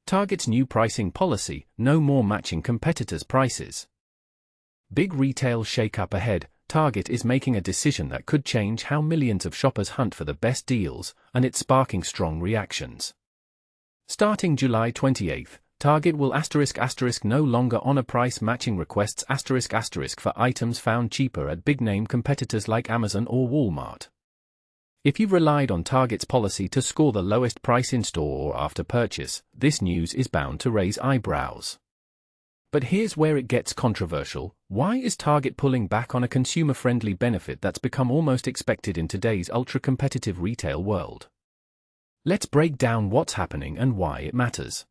Target's new pricing policy: no more matching competitors' prices. Big retail shake-up ahead. Target is making a decision that could change how millions of shoppers hunt for the best deals, and it's sparking strong reactions. Starting July 28, Target will *** no longer honor price matching requests *** for items found cheaper at big-name competitors like Amazon or Walmart. If you've relied on Target's policy to score the lowest price in-store or after purchase, this news is bound to raise eyebrows. But here's where it gets controversial. Why is Target pulling back on a consumer-friendly benefit that's become almost expected in today's ultra-competitive retail world? Let's break down what's happening and why it matters.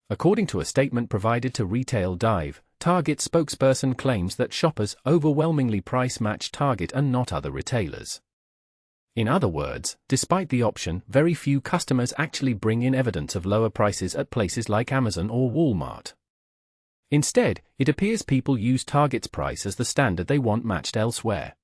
According to a statement provided to Retail Dive, Target spokesperson claims that shoppers overwhelmingly price match Target and not other retailers. In other words, despite the option, very few customers actually bring in evidence of lower prices at places like Amazon or Walmart. Instead, it appears people use Target's price as the standard they want matched elsewhere.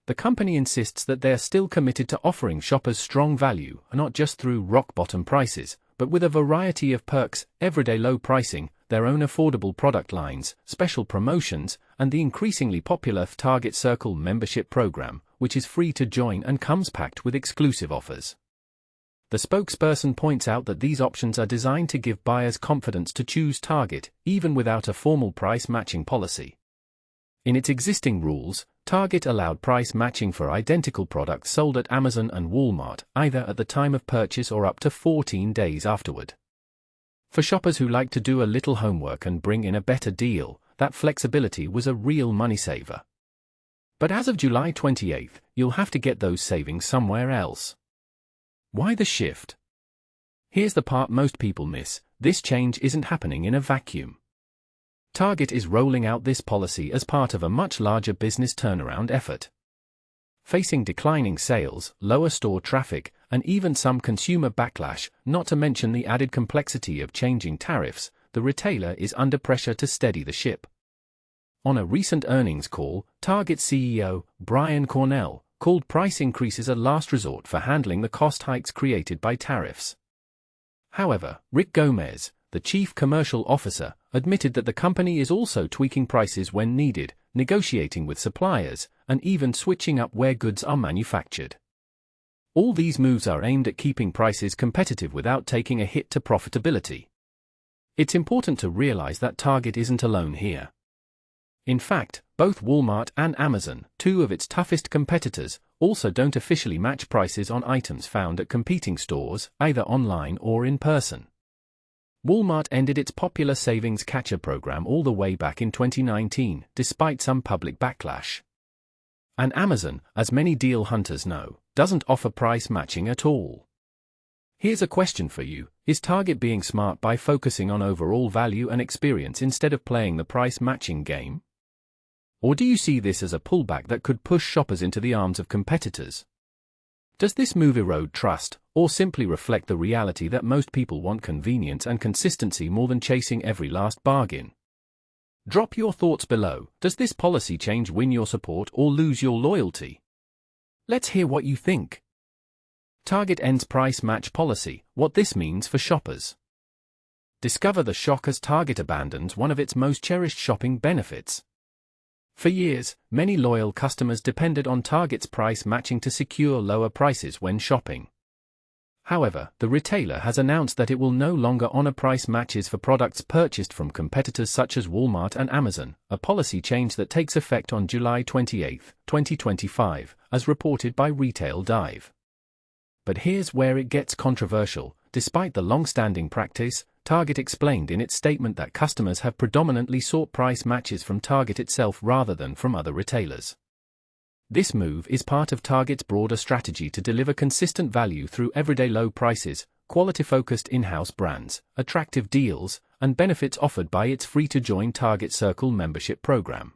The company insists that they are still committed to offering shoppers strong value, not just through rock-bottom prices, but with a variety of perks, everyday low pricing, their own affordable product lines, special promotions, and the increasingly popular Target Circle membership program, which is free to join and comes packed with exclusive offers. The spokesperson points out that these options are designed to give buyers confidence to choose Target, even without a formal price matching policy. In its existing rules, Target allowed price matching for identical products sold at Amazon and Walmart, either at the time of purchase or up to 14 days afterward. For shoppers who like to do a little homework and bring in a better deal, that flexibility was a real money saver. But as of July 28, you'll have to get those savings somewhere else. Why the shift? Here's the part most people miss: this change isn't happening in a vacuum. Target is rolling out this policy as part of a much larger business turnaround effort. Facing declining sales, lower store traffic, and even some consumer backlash, not to mention the added complexity of changing tariffs, the retailer is under pressure to steady the ship. On a recent earnings call, Target CEO, Brian Cornell, called price increases a last resort for handling the cost hikes created by tariffs. However, Rick Gomez, the chief commercial officer, admitted that the company is also tweaking prices when needed, negotiating with suppliers, and even switching up where goods are manufactured. All these moves are aimed at keeping prices competitive without taking a hit to profitability. It's important to realize that Target isn't alone here. In fact, both Walmart and Amazon, two of its toughest competitors, also don't officially match prices on items found at competing stores, either online or in person. Walmart ended its popular Savings Catcher program all the way back in 2019, despite some public backlash. And Amazon, as many deal hunters know, doesn't offer price matching at all. Here's a question for you: is Target being smart by focusing on overall value and experience instead of playing the price matching game? Or do you see this as a pullback that could push shoppers into the arms of competitors? Does this move erode trust, or simply reflect the reality that most people want convenience and consistency more than chasing every last bargain? Drop your thoughts below. Does this policy change win your support or lose your loyalty? Let's hear what you think. Target ends price match policy: what this means for shoppers. Discover the shock as Target abandons one of its most cherished shopping benefits. For years, many loyal customers depended on Target's price matching to secure lower prices when shopping. However, the retailer has announced that it will no longer honor price matches for products purchased from competitors such as Walmart and Amazon, a policy change that takes effect on July 28, 2025, as reported by Retail Dive. But here's where it gets controversial. Despite the long-standing practice, Target explained in its statement that customers have predominantly sought price matches from Target itself rather than from other retailers. This move is part of Target's broader strategy to deliver consistent value through everyday low prices, quality-focused in-house brands, attractive deals, and benefits offered by its free-to-join Target Circle membership program.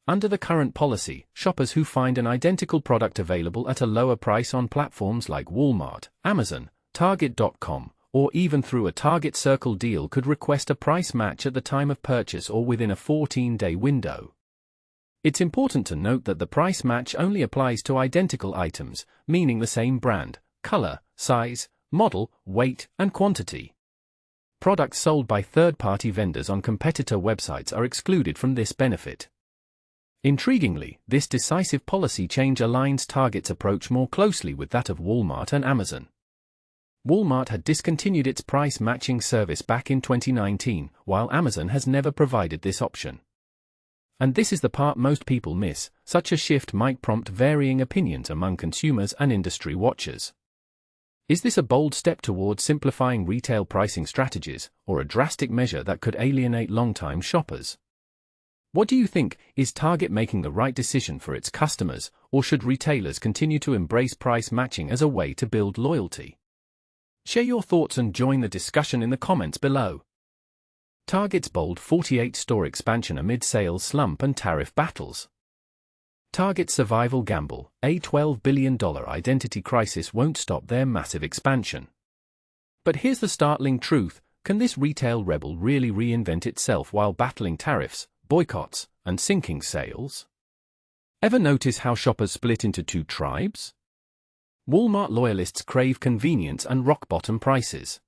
Under the current policy, shoppers who find an identical product available at a lower price on platforms like Walmart, Amazon, Target.com, or even through a Target Circle deal could request a price match at the time of purchase or within a 14-day window. It's important to note that the price match only applies to identical items, meaning the same brand, color, size, model, weight, and quantity. Products sold by third-party vendors on competitor websites are excluded from this benefit. Intriguingly, this decisive policy change aligns Target's approach more closely with that of Walmart and Amazon. Walmart had discontinued its price matching service back in 2019, while Amazon has never provided this option. And this is the part most people miss. Such a shift might prompt varying opinions among consumers and industry watchers. Is this a bold step towards simplifying retail pricing strategies, or a drastic measure that could alienate longtime shoppers? What do you think? Is Target making the right decision for its customers, or should retailers continue to embrace price matching as a way to build loyalty? Share your thoughts and join the discussion in the comments below. Target's bold 48-store expansion amid sales slump and tariff battles. Target's survival gamble, a $12 billion identity crisis won't stop their massive expansion. But here's the startling truth: can this retail rebel really reinvent itself while battling tariffs, boycotts, and sinking sales? Ever notice how shoppers split into two tribes? Walmart loyalists crave convenience and rock-bottom prices.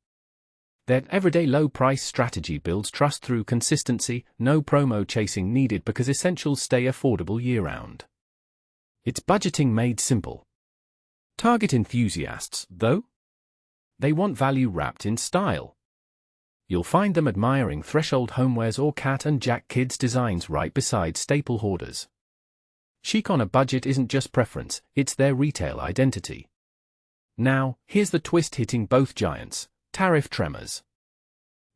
Their everyday low-price strategy builds trust through consistency, no promo chasing needed because essentials stay affordable year-round. It's budgeting made simple. Target enthusiasts, though? They want value wrapped in style. You'll find them admiring Threshold homewares or Cat & Jack Kids designs right beside staple hoarders. Chic on a budget isn't just preference, it's their retail identity. Now, here's the twist hitting both giants: tariff tremors.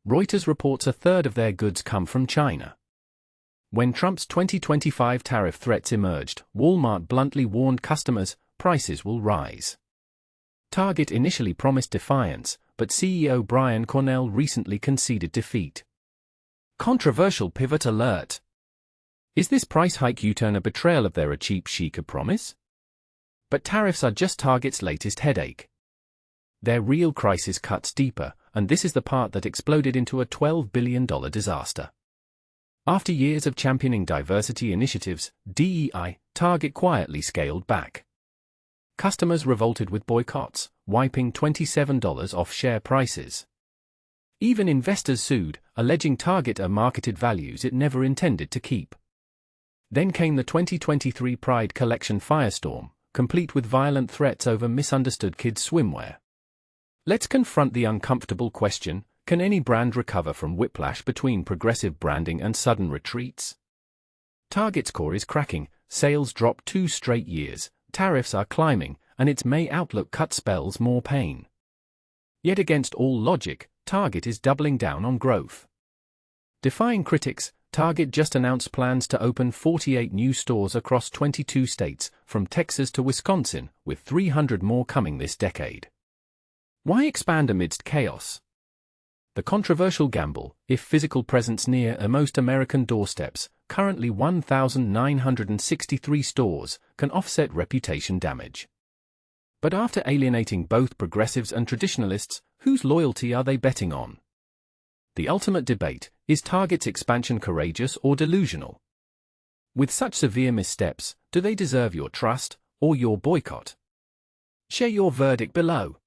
Reuters reports a third of their goods come from China. When Trump's 2025 tariff threats emerged, Walmart bluntly warned customers prices will rise. Target initially promised defiance, but CEO Brian Cornell recently conceded defeat. Controversial pivot alert. Is this price hike U-turn a betrayal of their cheap chic promise? But tariffs are just Target's latest headache. Their real crisis cuts deeper, and this is the part that exploded into a $12 billion disaster. After years of championing diversity initiatives, DEI, Target quietly scaled back. Customers revolted with boycotts, wiping $27 off share prices. Even investors sued, alleging Target marketed values it never intended to keep. Then came the 2023 Pride Collection firestorm, complete with violent threats over misunderstood kids' swimwear. Let's confront the uncomfortable question: can any brand recover from whiplash between progressive branding and sudden retreats? Target's core is cracking, sales dropped 2 straight years, tariffs are climbing, and its May outlook cut spells more pain. Yet against all logic, Target is doubling down on growth. Defying critics, Target just announced plans to open 48 new stores across 22 states, from Texas to Wisconsin, with 300 more coming this decade. Why expand amidst chaos? The controversial gamble: if physical presence near most American doorsteps, currently 1,963 stores, can offset reputation damage. But after alienating both progressives and traditionalists, whose loyalty are they betting on? The ultimate debate: is Target's expansion courageous or delusional? With such severe missteps, do they deserve your trust, or your boycott? Share your verdict below.